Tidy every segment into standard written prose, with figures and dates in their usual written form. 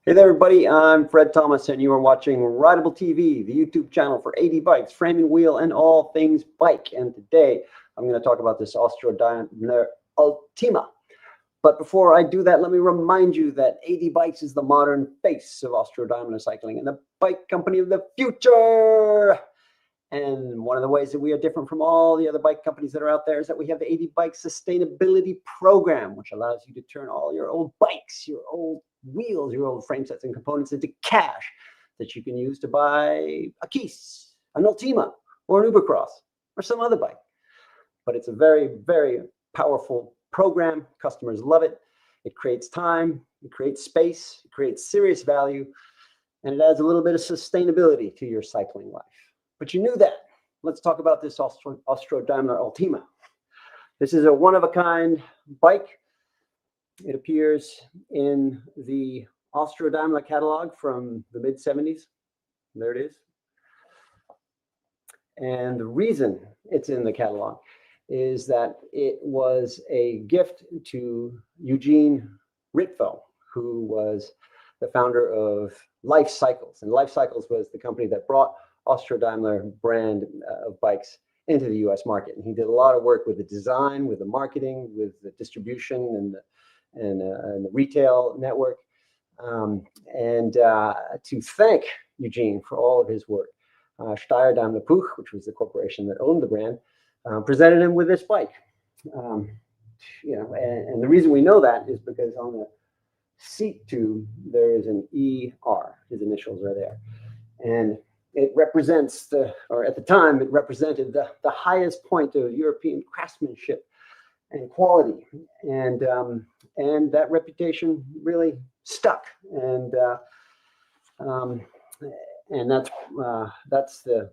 Hey there, everybody. I'm Fred Thomas, and you are watching Rideable TV, the YouTube channel for 80 bikes, frame and wheel, and all things bike. And today, I'm going to talk about this Austro-Daimler Ultima. But before I do that, let me remind you that 80 Bikes is the modern face of Austro-Daimler cycling and the bike company of the future. And one of the ways that we are different from all the other bike companies that are out there is that we have the 80 Bike Sustainability Program, which allows you to turn all your old bikes, your old wheels, your old frame sets and components into cash that you can use to buy a Keese, an Ultima, or an Ubercross, or some other bike. But it's a very, very powerful program. Customers love it. It creates time, it creates space, it creates serious value, and it adds a little bit of sustainability to your cycling life. But you knew that. Let's talk about this Austro-Daimler Ultima. This is a one-of-a-kind bike. It appears in the Austro-Daimler catalog from the mid-70s. There it is. And the reason it's in the catalog is that it was a gift to Eugene Ritvo, who was the founder of Life Cycles. And Life Cycles was the company that brought Austro-Daimler brand of bikes into the US market. And he did a lot of work with the design, with the marketing, with the distribution and the retail network. To thank Eugene for all of his work, Styer-Daimler-Puch, which was the corporation that owned the brand, presented him with this bike. And the reason we know that is because on the seat tube, there is an ER. His initials are there. And it represents at the time, it represented the highest point of European craftsmanship and quality. And that reputation really stuck. And that's the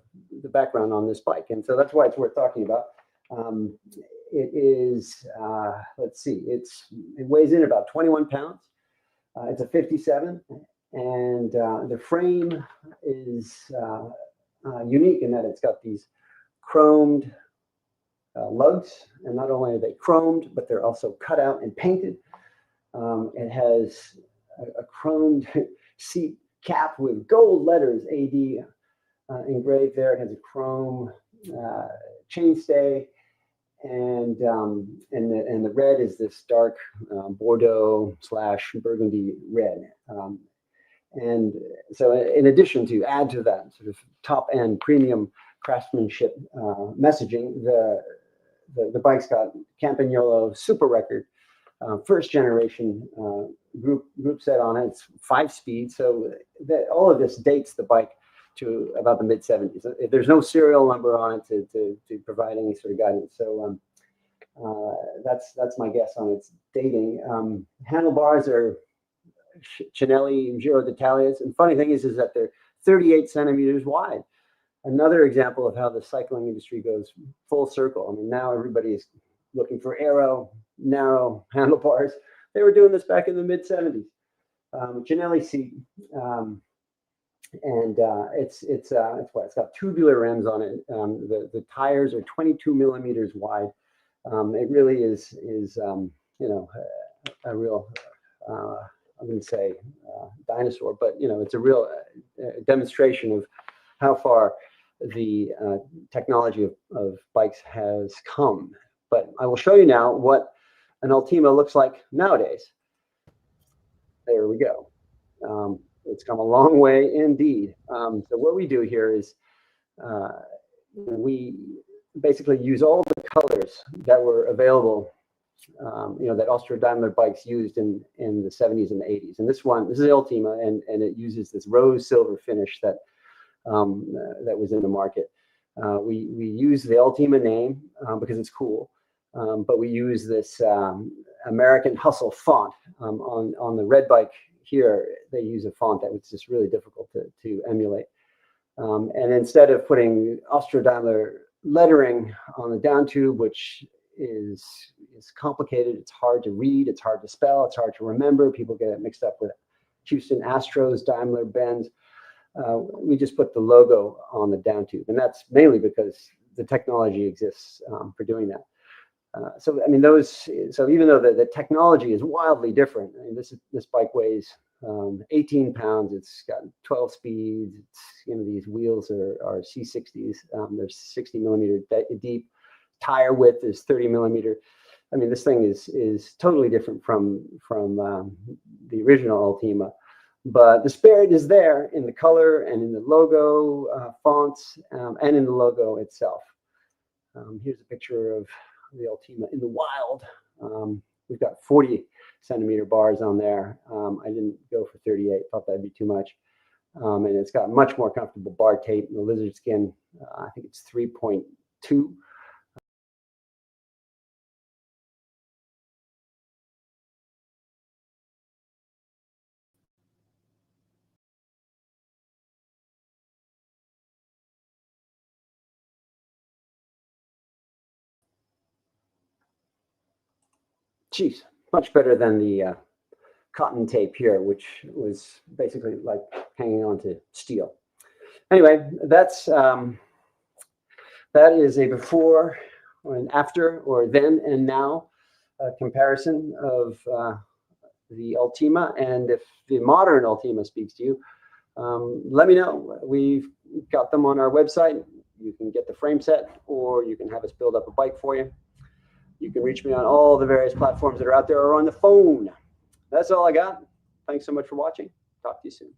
background on this bike. And so that's why it's worth talking about. It is, let's see, it weighs in about 21 pounds. It's a 57. And the frame is unique in that it's got these chromed lugs. And not only are they chromed, but they're also cut out and painted. It has a chromed seat cap with gold letters AD engraved there. It has a chrome chainstay, and the red is this dark Bordeaux / Burgundy red. And so in addition to add to that sort of top end premium craftsmanship messaging, the bike's got Campagnolo Super Record, first generation group set on it. It's 5-speed, so all of this dates the bike to about the mid-70s. There's no serial number on it to provide any sort of guidance. So that's my guess on its dating. Handlebars are Cinelli Giro D'Italia. And funny thing is that they're 38 centimeters wide. Another example of how the cycling industry goes full circle. I mean, now everybody is looking for narrow handlebars. They were doing this back in the mid-70s. Cinelli seat, it's got tubular rims on it. The tires are 22 millimeters wide. It really is a real I wouldn't say dinosaur, but it's a real demonstration of how far the technology of bikes has come. But I will show you now what an Ultima looks like nowadays. There we go. It's come a long way indeed. So what we do here is we basically use all the colors that were available, that Austro-Daimler bikes used in the 70s and the 80s. And this is the Ultima, and it uses this rose silver finish that was in the market. We use the Ultima name because it's cool. But we use this American Hustle font on the red bike here. They use a font that was just really difficult to emulate. And instead of putting Austro-Daimler lettering on the down tube, which is complicated, it's hard to read, it's hard to spell, it's hard to remember. People get it mixed up with Houston Astros, Daimler, Benz. We just put the logo on the down tube, and that's mainly because the technology exists for doing that. So I mean, so even though the technology is wildly different, I mean, this bike weighs 18 pounds. It's got 12 speeds. It's, you know, these wheels are C60s. They're 60 millimeter deep. Tire width is 30 millimeter. I mean, this thing is totally different from the original Ultima, but the spirit is there in the color and in the logo fonts and in the logo itself. Here's a picture of the Ultima in the wild. We've got 40 centimeter bars on there. I didn't go for 38, thought that'd be too much. And it's got much more comfortable bar tape. And the lizard skin, I think it's 3.2. Geez, much better than the cotton tape here, which was basically like hanging on to steel. Anyway, that is a before or an after or then and now comparison of the Ultima. And if the modern Ultima speaks to you, let me know. We've got them on our website. You can get the frame set, or you can have us build up a bike for you. You can reach me on all the various platforms that are out there or on the phone. That's all I got. Thanks so much for watching. Talk to you soon.